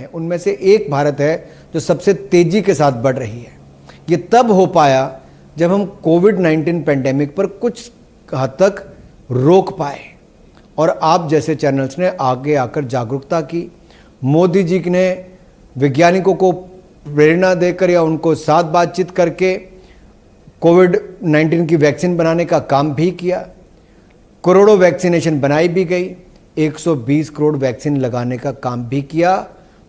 हैं, उनमें से एक भारत है जो सबसे तेजी के साथ बढ़ रही है। ये तब हो पाया जब हम कोविड-19 पेंडेमिक पर कुछ हद तक रोक पाए और आप जैसे चैनल्स ने आगे आकर जागरूकता की। मोदी जी ने वैज्ञानिकों को प्रेरणा देकर या उनको साथ बातचीत करके कोविड-19 की वैक्सीन बनाने का काम भी किया। करोड़ों वैक्सीनेशन बनाई भी गई, 120 करोड़ वैक्सीन लगाने का काम भी किया।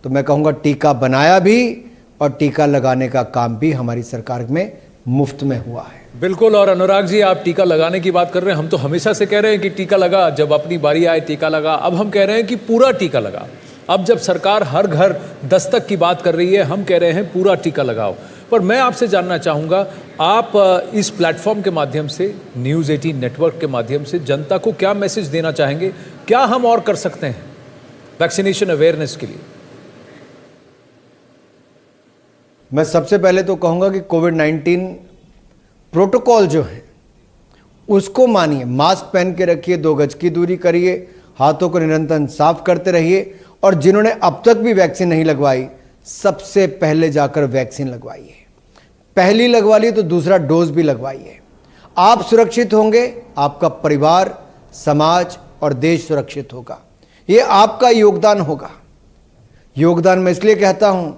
तो मैं कहूँगा टीका बनाया भी और टीका लगाने का काम भी हमारी सरकार में मुफ्त में हुआ है। बिल्कुल। और अनुराग जी, आप टीका लगाने की बात कर रहे हैं, हम तो हमेशा से कह रहे हैं कि टीका लगा, जब अपनी बारी आए टीका लगा। अब हम कह रहे हैं कि पूरा टीका लगा। अब जब सरकार हर घर दस्तक की बात कर रही है, हम कह रहे हैं पूरा टीका लगाओ। पर मैं आपसे जानना चाहूँगा, आप इस प्लेटफॉर्म के माध्यम से, न्यूज़ 18 नेटवर्क के माध्यम से जनता को क्या मैसेज देना चाहेंगे? क्या हम और कर सकते हैं वैक्सीनेशन अवेयरनेस के लिए? मैं सबसे पहले तो कहूँगा कि कोविड-19 प्रोटोकॉल जो है उसको मानिए, मास्क पहन के रखिए, 2 गज की दूरी करिए, हाथों को निरंतर साफ करते रहिए और जिन्होंने अब तक भी वैक्सीन नहीं लगवाई, सबसे पहले जाकर वैक्सीन लगवाइए। पहली लगवा ली तो दूसरा डोज भी लगवाइए। आप सुरक्षित होंगे, आपका परिवार, समाज और देश सुरक्षित होगा। ये आपका योगदान होगा। योगदान मैं इसलिए कहता हूं,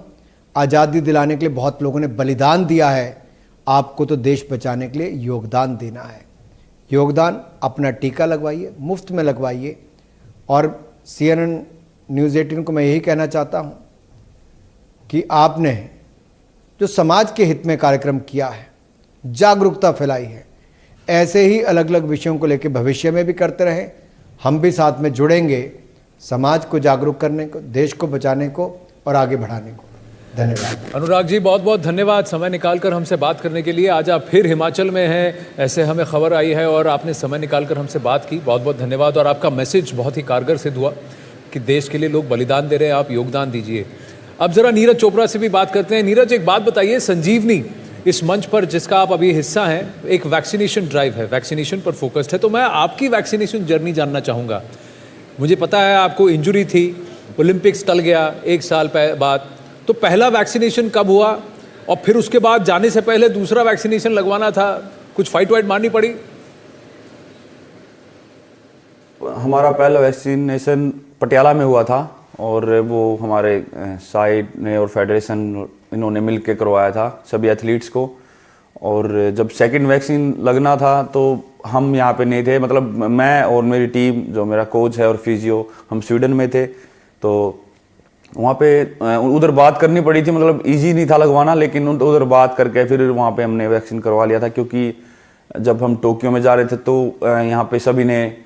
आज़ादी दिलाने के लिए बहुत लोगों ने बलिदान दिया है, आपको तो देश बचाने के लिए योगदान देना है। योगदान, अपना टीका लगवाइए, मुफ्त में लगवाइए। और CNN न्यूज़ 18 को मैं यही कहना चाहता हूं कि आपने जो समाज के हित में कार्यक्रम किया है, जागरूकता फैलाई है, ऐसे ही अलग अलग विषयों को लेकर भविष्य में भी करते रहें। हम भी साथ में जुड़ेंगे समाज को जागरूक करने को, देश को बचाने को और आगे बढ़ाने को। धन्यवाद। अनुराग जी, बहुत बहुत धन्यवाद समय निकालकर हमसे बात करने के लिए। आज आप फिर हिमाचल में हैं, ऐसे हमें खबर आई है और आपने समय निकालकर हमसे बात की। बहुत बहुत धन्यवाद। और आपका मैसेज बहुत ही कारगर सिद्ध हुआ कि देश के लिए लोग बलिदान दे रहे हैं, आप योगदान दीजिए। अब जरा नीरज चोपड़ा से भी बात करते हैं। नीरज, एक बात बताइए, संजीवनी इस मंच पर जिसका आप अभी हिस्सा हैं, एक वैक्सीनेशन ड्राइव है, वैक्सीनेशन पर फोकस्ड है। तो मैं आपकी वैक्सीनेशन जर्नी जानना चाहूँगा। मुझे पता है आपको इंजुरी थी, ओलंपिक्स टल गया 1 साल बाद, तो पहला वैक्सीनेशन कब हुआ और फिर उसके बाद जाने से पहले दूसरा वैक्सीनेशन लगवाना था, कुछ फाइट वाइट मारनी पड़ी? हमारा पहला वैक्सीनेशन पटियाला में हुआ था और वो हमारे साइड ने और फेडरेशन इन्होंने मिल के करवाया था सभी एथलीट्स को। और जब सेकंड वैक्सीन लगना था तो हम यहाँ पे नहीं थे, मतलब मैं और मेरी टीम, जो मेरा कोच है और फिजियो, हम स्वीडन में थे। तो वहाँ पे उधर बात करनी पड़ी थी, मतलब इजी नहीं था लगवाना, लेकिन उधर बात करके फिर वहाँ पे हमने वैक्सीन करवा लिया था। क्योंकि जब हम टोक्यो में जा रहे थे तो यहाँ पे सभी ने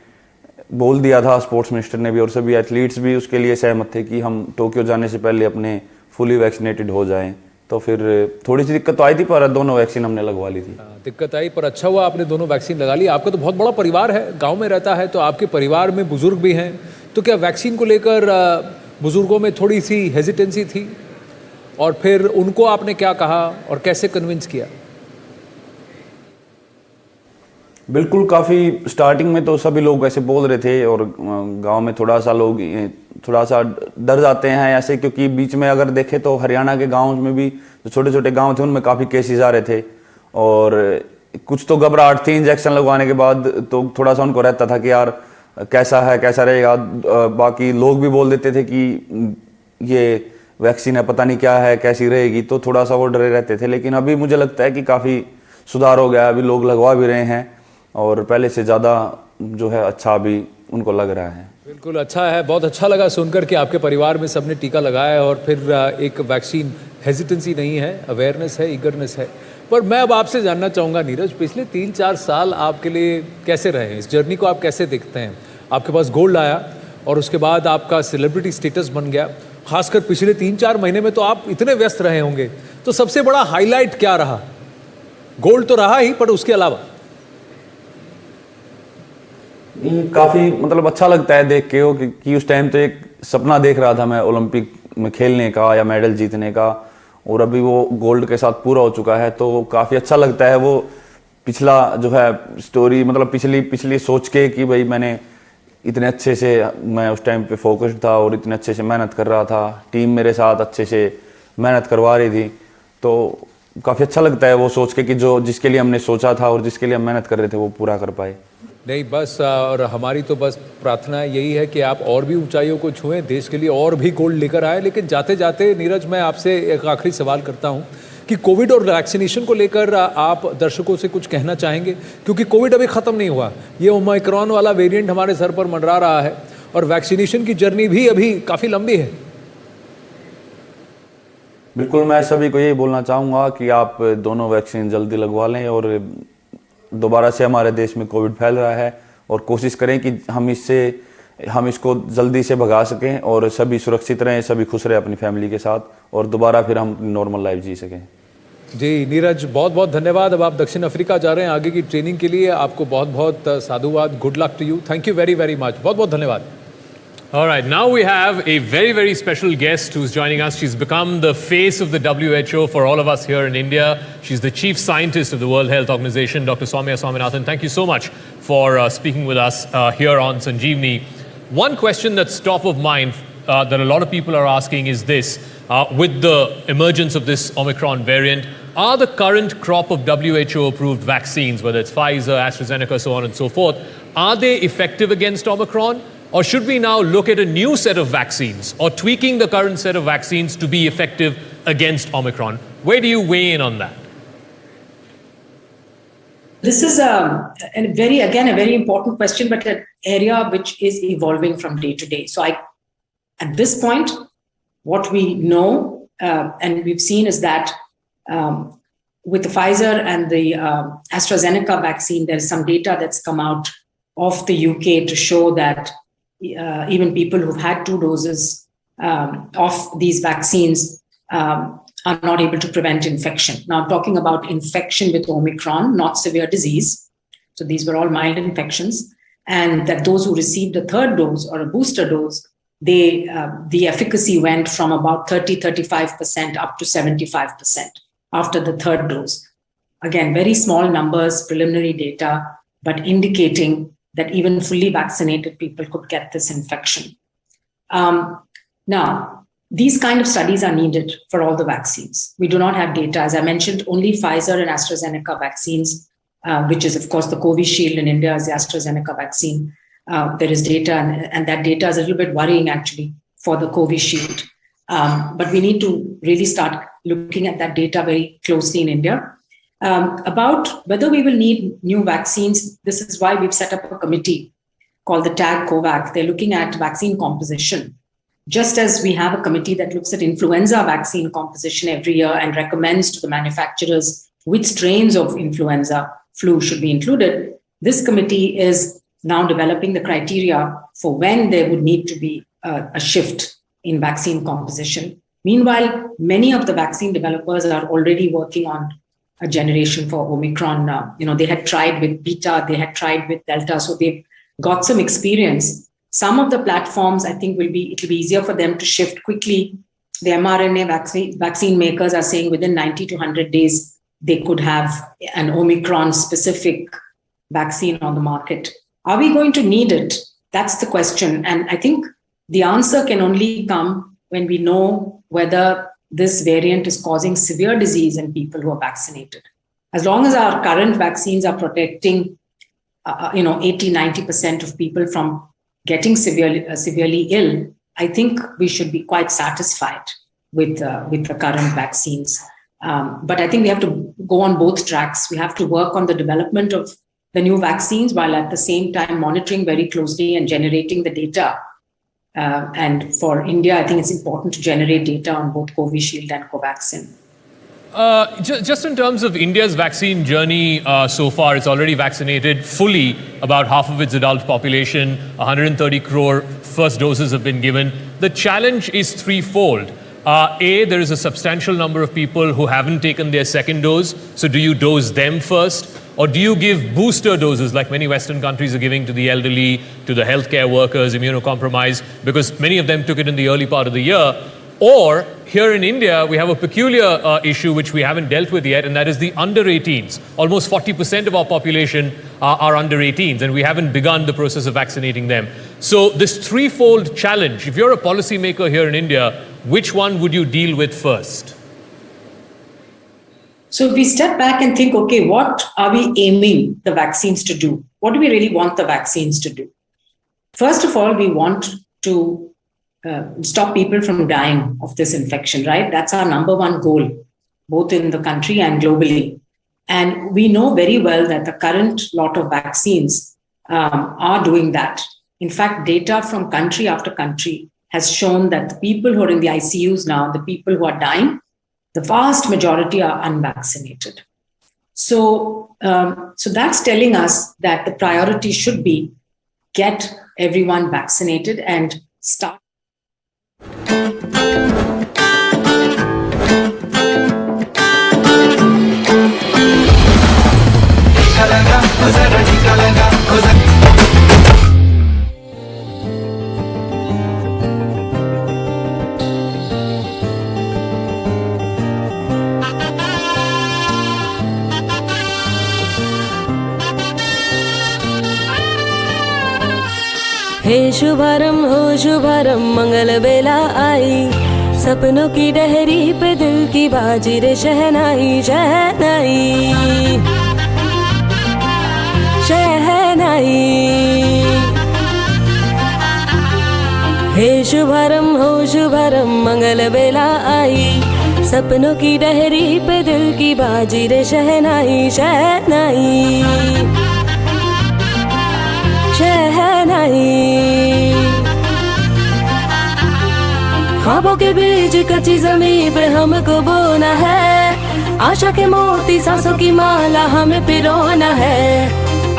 बोल दिया था, स्पोर्ट्स मिनिस्टर ने भी और सभी एथलीट्स भी उसके लिए सहमत थे कि हम टोक्यो जाने से पहले अपने फुली वैक्सीनेटेड हो जाएं। तो फिर थोड़ी सी दिक्कत तो आई थी, पर दोनों वैक्सीन हमने लगवा ली थी। दिक्कत आई, पर अच्छा हुआ आपने दोनों वैक्सीन लगा ली। आपका तो बहुत बड़ा परिवार है, गाँव में रहता है, तो आपके परिवार में बुजुर्ग भी हैं, तो क्या वैक्सीन को लेकर बुजुर्गों में थोड़ी सी हेजिटेंसी थी? और फिर उनको आपने क्या कहा और कैसे कन्विंस किया? बिल्कुल, काफ़ी स्टार्टिंग में तो सभी लोग ऐसे बोल रहे थे और गांव में थोड़ा सा लोग थोड़ा सा डर जाते हैं ऐसे, क्योंकि बीच में अगर देखें तो हरियाणा के गाँव में भी जो छोटे छोटे गांव थे उनमें काफ़ी केसेस आ रहे थे और कुछ तो घबराहट थी इंजेक्शन लगवाने के बाद। तो थोड़ा सा उनको रहता था कि यार कैसा है, कैसा रहेगा। बाकी लोग भी बोल देते थे कि ये वैक्सीन है, पता नहीं क्या है, कैसी रहेगी, तो थोड़ा सा वो डरे रहते थे। लेकिन अभी मुझे लगता है कि काफ़ी सुधार हो गया, अभी लोग लगवा भी रहे हैं और पहले से ज़्यादा जो है अच्छा अभी उनको लग रहा है। बिल्कुल अच्छा है, बहुत अच्छा लगा सुनकर कि आपके परिवार में सबने टीका लगाया और फिर एक वैक्सीन हेजिटेंसी नहीं है, अवेयरनेस है, ईगरनेस है। पर मैं अब आपसे जानना चाहूँगा नीरज, पिछले 3-4 साल आपके लिए कैसे रहे हैं? इस जर्नी को आप कैसे देखते हैं? आपके पास गोल्ड आया और उसके बाद आपका सेलिब्रिटी स्टेटस बन गया, खासकर पिछले 3-4 महीने में तो आप इतने व्यस्त रहे होंगे, तो सबसे बड़ा हाईलाइट क्या रहा? गोल्ड तो रहा ही, पर उसके अलावा काफ़ी मतलब अच्छा लगता है देख के कि उस टाइम तो एक सपना देख रहा था मैं ओलंपिक में खेलने का या मेडल जीतने का, और अभी वो गोल्ड के साथ पूरा हो चुका है। तो काफ़ी अच्छा लगता है वो पिछला जो है स्टोरी, मतलब पिछली सोच के कि भाई मैंने इतने अच्छे से मैं उस टाइम पे फोकस्ड था और इतने अच्छे से मेहनत कर रहा था, टीम मेरे साथ अच्छे से मेहनत करवा रही थी, तो काफ़ी अच्छा लगता है वो सोच के कि जो जिसके लिए हमने सोचा था और जिसके लिए हम मेहनत कर रहे थे वो पूरा कर पाए। नहीं बस और हमारी तो बस प्रार्थना यही है कि आप और भी ऊंचाइयों को छुएं, देश के लिए और भी गोल्ड लेकर आए। लेकिन जाते जाते नीरज, मैं आपसे एक आखिरी सवाल करता हूं कि कोविड और वैक्सीनेशन को लेकर आप दर्शकों से कुछ कहना चाहेंगे, क्योंकि कोविड अभी ख़त्म नहीं हुआ, ये ओमिक्रॉन वाला वेरिएंट हमारे सर पर मंडरा रहा है और वैक्सीनेशन की जर्नी भी अभी काफ़ी लंबी है। बिल्कुल, मैं सभी को यही बोलना चाहूँगा कि आप दोनों वैक्सीन जल्दी लगवा लें और दोबारा से हमारे देश में कोविड फैल रहा है और कोशिश करें कि हम इसको जल्दी से भगा सकें और सभी सुरक्षित रहें, सभी खुश रहें अपनी फैमिली के साथ और दोबारा फिर हम नॉर्मल लाइफ जी सकें। जी नीरज, बहुत बहुत धन्यवाद। अब आप दक्षिण अफ्रीका जा रहे हैं आगे की ट्रेनिंग के लिए, आपको बहुत बहुत साधुवाद, good luck to you, thank you very very much, बहुत बहुत धन्यवाद। All right, now we have a very, very special guest who's joining us. She's become the face of the WHO for all of us here in India. She's the chief scientist of the World Health Organization, Dr. Soumya Swaminathan. Thank you so much for speaking with us here on Sanjeevani. One question that's top of mind that a lot of people are asking is this. With the emergence of this Omicron variant, are the current crop of WHO-approved vaccines, whether it's Pfizer, AstraZeneca, so on and so forth, are they effective against Omicron? Or should we now look at a new set of vaccines or tweaking the current set of vaccines to be effective against Omicron? Where do you weigh in on that? This is a very important question, but an area which is evolving from day to day. So at this point, what we know and we've seen is that with the Pfizer and the AstraZeneca vaccine, there's some data that's come out of the UK to show that even people who've had 2 doses of these vaccines are not able to prevent infection. Now, I'm talking about infection with Omicron, not severe disease. So these were all mild infections. And that those who received a 3rd dose or a booster dose, the efficacy went from about 35% up to 75% after the 3rd dose. Again, very small numbers, preliminary data, but indicating that even fully vaccinated people could get this infection. Now, these kind of studies are needed for all the vaccines. We do not have data. As I mentioned, only Pfizer and AstraZeneca vaccines, which is, of course, the Covishield in India is the AstraZeneca vaccine. There is data, and that data is a little bit worrying, actually, for the Covishield. But we need to really start looking at that data very closely in India. About whether we will need new vaccines, this is why we've set up a committee called the TAG COVAX. They're looking at vaccine composition. Just as we have a committee that looks at influenza vaccine composition every year and recommends to the manufacturers which strains of influenza flu should be included, this committee is now developing the criteria for when there would need to be a shift in vaccine composition. Meanwhile, many of the vaccine developers are already working on a generation for Omicron. They had tried with Beta, they had tried with Delta, so they've got some experience. Some of the platforms, I think, it'll be easier for them to shift quickly. The mRNA vaccine makers are saying within 90 to 100 days, they could have an Omicron-specific vaccine on the market. Are we going to need it? That's the question. And I think the answer can only come when we know whether this variant is causing severe disease in people who are vaccinated. As long as our current vaccines are protecting, 80-90% of people from getting severely ill, I think we should be quite satisfied with the current vaccines. But I think we have to go on both tracks. We have to work on the development of the new vaccines while at the same time monitoring very closely and generating the data. And for India, I think it's important to generate data on both Covishield and Covaxin. Just in terms of India's vaccine journey so far, it's already vaccinated fully about half of its adult population. 130 crore first doses have been given. The challenge is threefold. There is a substantial number of people who haven't taken their 2nd dose. So do you dose them first? Or do you give booster doses like many Western countries are giving to the elderly, to the healthcare workers, immunocompromised, because many of them took it in the early part of the year? Or here in India, we have a peculiar issue which we haven't dealt with yet, and that is the under 18s. Almost 40% of our population are under 18s, and we haven't begun the process of vaccinating them. So this threefold challenge, if you're a policymaker here in India, which one would you deal with first? So if we step back and think, okay, what are we aiming the vaccines to do? What do we really want the vaccines to do? First of all, we want to stop people from dying of this infection, right? That's our number one goal, both in the country and globally. And we know very well that the current lot of vaccines are doing that. In fact, data from country after country has shown that the people who are in the ICUs now, the people who are dying, the vast majority are unvaccinated. So that's telling us that the priority should be get everyone vaccinated and start. हे शुभारंभ हो शुभारंभ मंगल बेला आई सपनों की डहरी पे दिल की बाजी रे शहनाई शहनाई शहनाई हे शुभारंभ हो शुभारंभ मंगल बेला आई सपनों की डहरी पे दिल की बाजी रे शहनाई शहनाई शहनाई ख्वाबों के बीच कच्ची जमीन पे हमको बोना है आशा के मोती सांसों की माला हमें पिरोना है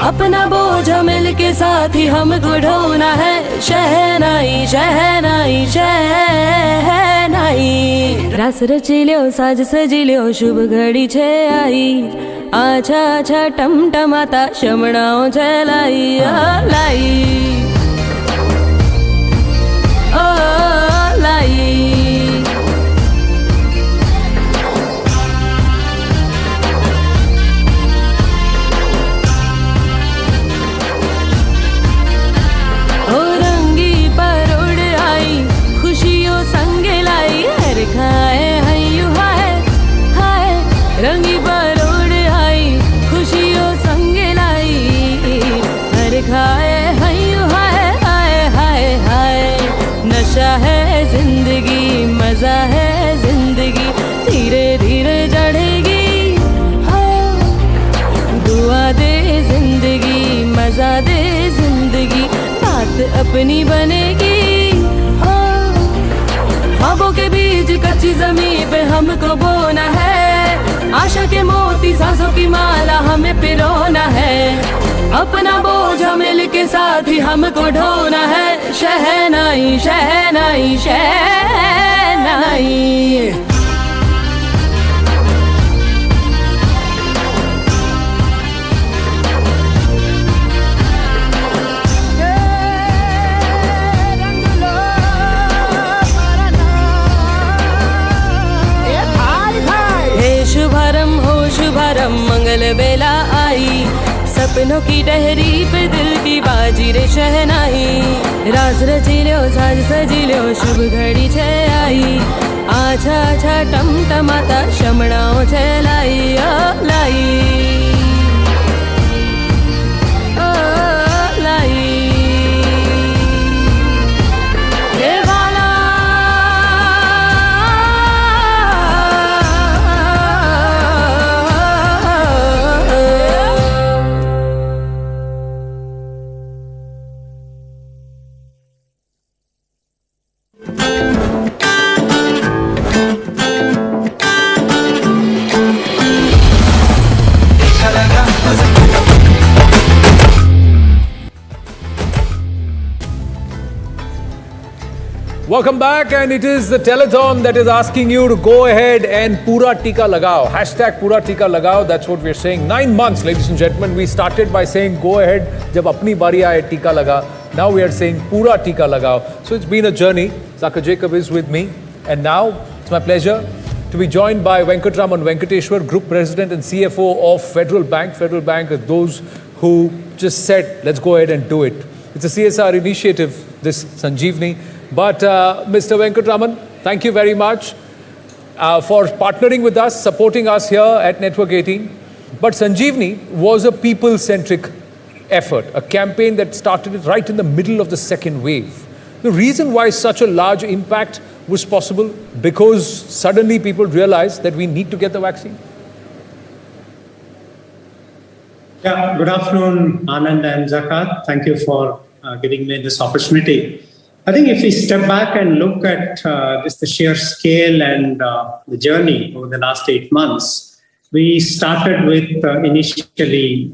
अपना बोझ मिल के साथ ही हमको ढोना है शहनाई शहनाई शहनाई रास रचिल्यो साज सजिल्यो शुभ घड़ी छे आई आछा आछा टमटमाता शमणाओ छलाई लाई ओ लाई ओ रंगी परोड़ आई खुशियों संग लाई हर खाए हयू हाय हाय रंगी परोड़ आई खुशियों संग लाई हर खाए हयू हाय हाय हाय हाय नशा है जिंदगी मजा है जिंदगी धीरे धीरे चढ़ेगी दुआ दे जिंदगी मजा दे जिंदगी बात अपनी बनेगी ख्वाबों के बीच कच्ची जमीन पे हमको बोना है आशा के मोती सांसों की माला हमें पिरोना है अपना बोझ मिल के साथ ही हमको ढोना है शहनाई शहनाई शहनाई शुभारंभ हो शुभारंभ मंगल बेला आई सपनों की डहरी पे दिल की बाजी रे शहनाई राज रचिल्यो साज सजिल्यो शुभ घड़ी छे आई आछा आछा टमटमाता शमणाओ छे लाई ओ लाई ओ लाई Welcome back, and it is the telethon that is asking you to go ahead and Pura Tika Lagao. Hashtag Pura Tika Lagao, that's what we're saying. 9 months, ladies and gentlemen. We started by saying go ahead, jab apni bari aaye tika laga. Now we are saying Pura Tika Lagao. So it's been a journey. Zakir Jacob is with me. And now it's my pleasure to be joined by Venkatraman Venkateshwar, Group President and CFO of Federal Bank. Federal Bank are those who just said, let's go ahead and do it. It's a CSR initiative, this Sanjeevani. But Mr. Venkatraman, thank you very much for partnering with us, supporting us here at Network 18. But Sanjeevani was a people-centric effort, a campaign that started right in the middle of the second wave. The reason why such a large impact was possible, because suddenly people realized that we need to get the vaccine. Yeah, good afternoon, Anand and Zakat. Thank you for giving me this opportunity. I think if we step back and look at just the sheer scale and the journey over the last 8 months, we started with initially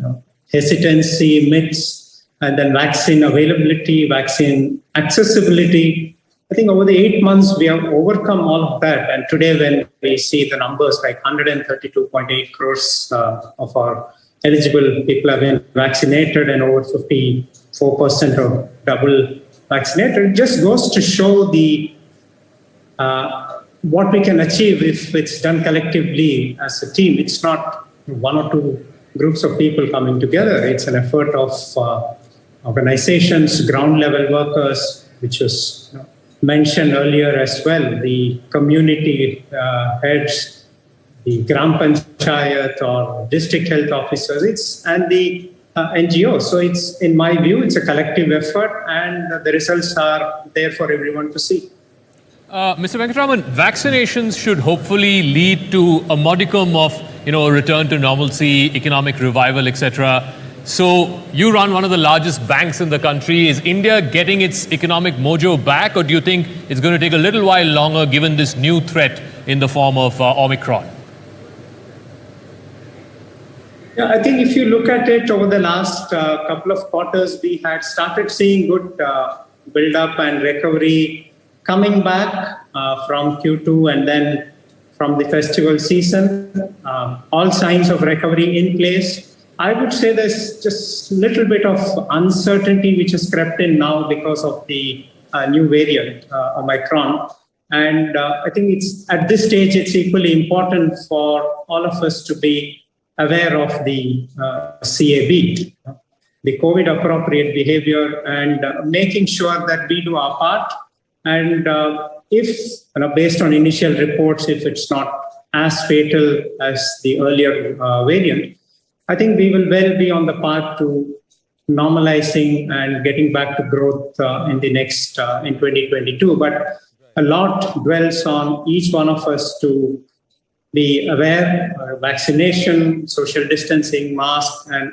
hesitancy, myths, and then vaccine availability, vaccine accessibility. I think over the 8 months, we have overcome all of that. And today, when we see the numbers like 132.8 crores of our eligible people have been vaccinated and over 54% of double vaccinated, it just goes to show the what we can achieve if it's done collectively as a team. It's not one or two groups of people coming together. It's an effort of organizations, ground level workers, which was mentioned earlier as well, the community heads, the Gram Panchayat or district health officers, and the NGOs. So it's, in my view, it's a collective effort, and the results are there for everyone to see. Mr. Venkatraman, vaccinations should hopefully lead to a modicum of, a return to normalcy, economic revival, etc. So you run one of the largest banks in the country. Is India getting its economic mojo back, or do you think it's going to take a little while longer given this new threat in the form of Omicron? Yeah, I think if you look at it over the last couple of quarters, we had started seeing good build-up and recovery coming back from Q2 and then from the festival season. All signs of recovery in place. I would say there's just a little bit of uncertainty which has crept in now because of the new variant, Omicron. And I think it's at this stage, it's equally important for all of us to be aware of the CAB, the COVID appropriate behavior, and making sure that we do our part. And if, based on initial reports, if it's not as fatal as the earlier variant, I think we will well be on the path to normalizing and getting back to growth in the next, in 2022. But a lot dwells on each one of us to be aware, vaccination, social distancing, masks, and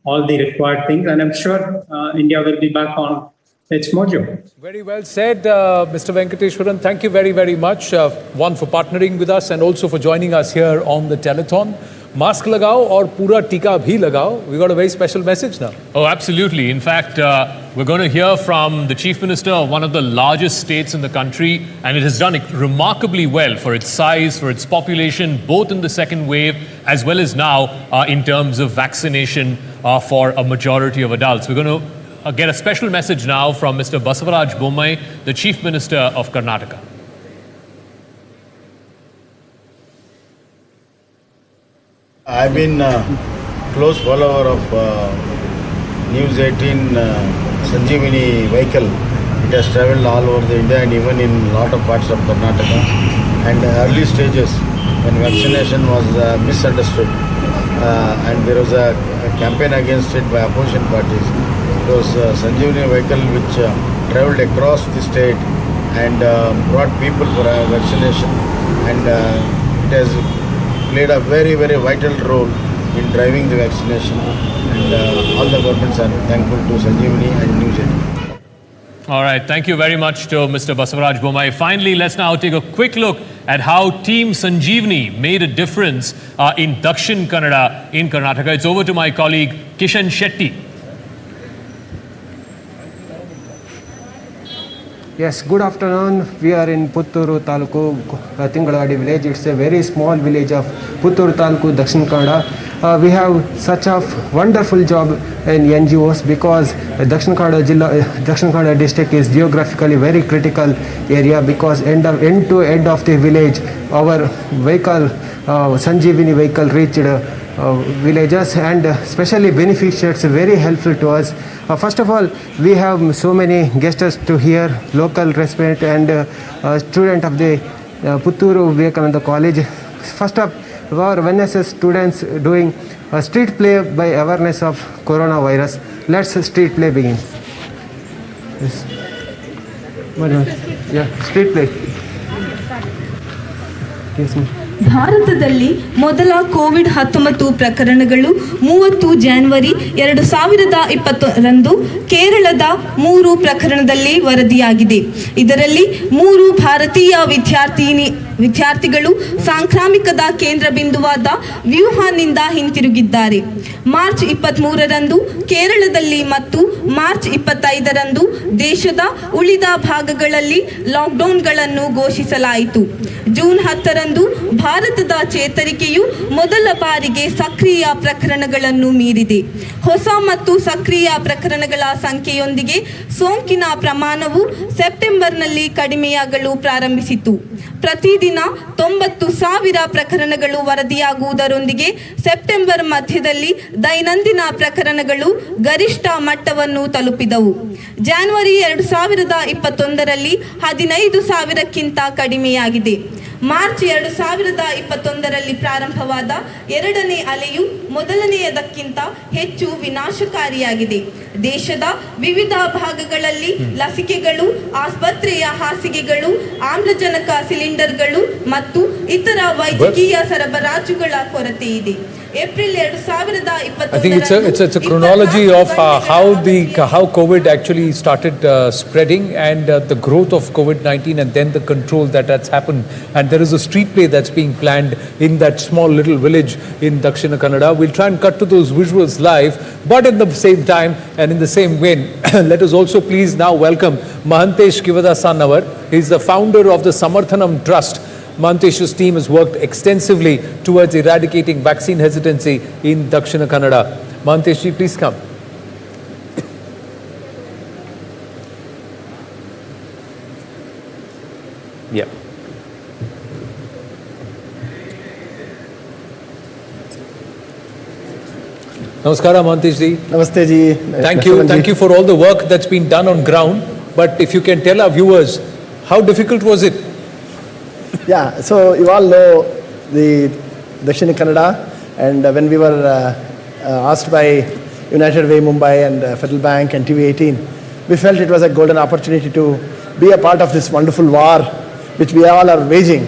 all the required things. And I'm sure India will be back on its mojo. Very well said, Mr. Venkateshwaran. Thank you very, very much. One, for partnering with us and also for joining us here on the telethon. Mask lagao aur pura tika bhi lagao. We got a very special message now. Oh, absolutely. In fact, we're going to hear from the Chief Minister of one of the largest states in the country, and it has done remarkably well for its size, for its population, both in the second wave as well as now in terms of vaccination for a majority of adults. We're going to get a special message now from Mr. Basavaraj Bommai, the Chief Minister of Karnataka. I've been a close follower of News 18 Sanjeevani vehicle. It has travelled all over the India and even in a lot of parts of Karnataka. And early stages when vaccination was misunderstood and there was a campaign against it by opposition parties. It was Sanjeevani vehicle which travelled across the state and brought people for vaccination, and it has played a very, very vital role in driving the vaccination, and all the governments are thankful to Sanjeevani and News 18. All right, thank you very much to Mr. Basavaraj Bommai. Finally, let's now take a quick look at how Team Sanjeevani made a difference in Dakshin Kannada in Karnataka. It's over to my colleague Kishan Shetty. Yes, good afternoon. We are in Putturu Taluku, Tingalwadi village. It's a very small village of Putturu Taluku, Dakshin Kannada. We have such a wonderful job in NGOs because Dakshin Kannada district is geographically very critical area because end to end of the village, our vehicle, Sanjeevani vehicle reached villagers and especially beneficiaries very helpful to us. First of all, we have so many guests to hear, local resident and student of the Putturu Vivekananda College. First up, our NSS students doing a street play by awareness of coronavirus. Let's street play begin. Yes. Yeah, street play. Yes, ma'am. ಭಾರತದಲ್ಲಿ ಮೊದಲ COVID-19 ಪ್ರಕರಣಗಳು 30 ಜನವರಿ 2020ರಂದು ಕೇರಳದ 3 ಪ್ರಕರಣದಲ್ಲಿ ವರದಿಯಾಗಿದೆ. ಇದರಲ್ಲಿ 3 ಭಾರತೀಯ ವಿದ್ಯಾರ್ಥಿಗಳು ಸಾಂಕ್ರಾಮಿಕದ ಕೇಂದ್ರ ಬಿಂದುವಾದ ವ್ಯೂಹಾನ್ನಿಂದ ಹಿಂತಿರುಗಿದ್ದಾರೆ. ಮಾರ್ಚ್ 23ರಂದು ಕೇರಳದಲ್ಲಿ ಮತ್ತು ಮಾರ್ಚ್ 25ರಂದು ದೇಶದ ಉಳಿದ ಭಾಗಗಳಲ್ಲಿ ಲಾಕ್ಡೌನ್ಗಳನ್ನು ಘೋಷಿಸಲಾಯಿತು. ಜೂನ್ 10ರಂದು ಭಾರತದ ಚೇತರಿಕೆಯು ಮೊದಲ ಬಾರಿಗೆ ಸಕ್ರಿಯ ಪ್ರಕರಣಗಳನ್ನು ಮೀರಿದೆ. ಹೊಸ ಮತ್ತು ಸಕ್ರಿಯ ಪ್ರಕರಣಗಳ ಸಂಖ್ಯೆಯೊಂದಿಗೆ ಸೋಂಕಿನ ಪ್ರಮಾಣವು ಸೆಪ್ಟೆಂಬರ್ನಲ್ಲಿ ಕಡಿಮೆಯಾಗಲು ಪ್ರಾರಂಭಿಸಿತು. ಪ್ರತಿದಿನ 90,000 ಪ್ರಕರಣಗಳು ವರದಿಯಾಗುವುದರೊಂದಿಗೆ ಸೆಪ್ಟೆಂಬರ್ ಮಧ್ಯದಲ್ಲಿ ದೈನಂದಿನ ಪ್ರಕರಣಗಳು ಗರಿಷ್ಠ ಮಟ್ಟವನ್ನು ತಲುಪಿದವು. ಜನವರಿ 2021ರಲ್ಲಿ 15,000ಕ್ಕಿಂತ ಕಡಿಮೆಯಾಗಿದೆ. ಮಾರ್ಚ್ 2021ರಲ್ಲಿ ಪ್ರಾರಂಭವಾದ ಎರಡನೇ ಅಲೆಯು ಮೊದಲನೆಯದಕ್ಕಿಂತ ಹೆಚ್ಚು ವಿನಾಶಕಾರಿಯಾಗಿದೆ. ದೇಶದ ವಿವಿಧ ಭಾಗಗಳಲ್ಲಿ ಲಸಿಕೆಗಳು, ಆಸ್ಪತ್ರೆಯ ಹಾಸಿಗೆಗಳು, ಆಮ್ಲಜನಕ ಸಿಲಿಂಡರ್ಗಳು ಮತ್ತು ಇತರ ವೈದ್ಯಕೀಯ ಸರಬರಾಜುಗಳ ಕೊರತೆ ಇದೆ. April 2021 I think it's a chronology of how COVID actually started spreading and the growth of COVID-19 and then the control that's happened. And there is a street play that's being planned in that small little village in Dakshina Kannada. We'll try and cut to those visuals live, but at the same time and in the same vein, let us also please now welcome Mahantesh Kivadasannavar. He's the founder of the Samarthanam Trust. Mahantesh's team has worked extensively towards eradicating vaccine hesitancy in Dakshina Kannada. Mahantesh ji, please come. Yeah. Namaskara, Mahantesh ji. Namaste ji. Thank you for all the work that's been done on ground. But if you can tell our viewers, how difficult was it? Yeah, so you all know the Dakshina Kannada, and when we were asked by United Way Mumbai and Federal Bank and TV18, we felt it was a golden opportunity to be a part of this wonderful war which we all are waging.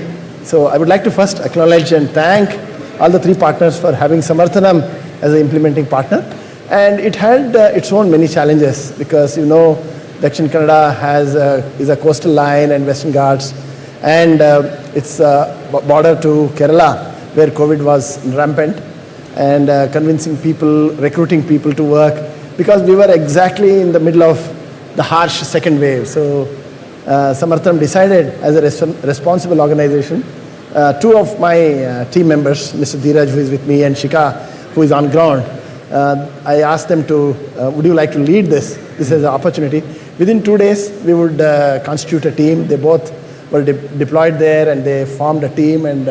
So I would like to first acknowledge and thank all the 3 partners for having Samarthanam as an implementing partner. And it had its own many challenges because, you know, Dakshina Kannada is a coastal line and Western Ghats, and it's border to Kerala where COVID was rampant, and convincing people, recruiting people to work because we were exactly in the middle of the harsh second wave. So Samarthanam decided as a responsible organization, 2 of my team members, Mr. Dheeraj, who is with me, and Shika, who is on ground, I asked them to, would you like to lead this? This is an opportunity. Within 2 days, we would constitute a team. They both were deployed there and they formed a team, and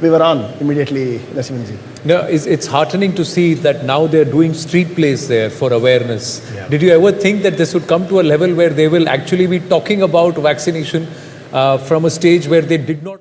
we were on immediately, Narasimhanji. No, it's heartening to see that now they're doing street plays there for awareness. Yeah. Did you ever think that this would come to a level where they will actually be talking about vaccination from a stage where they did not?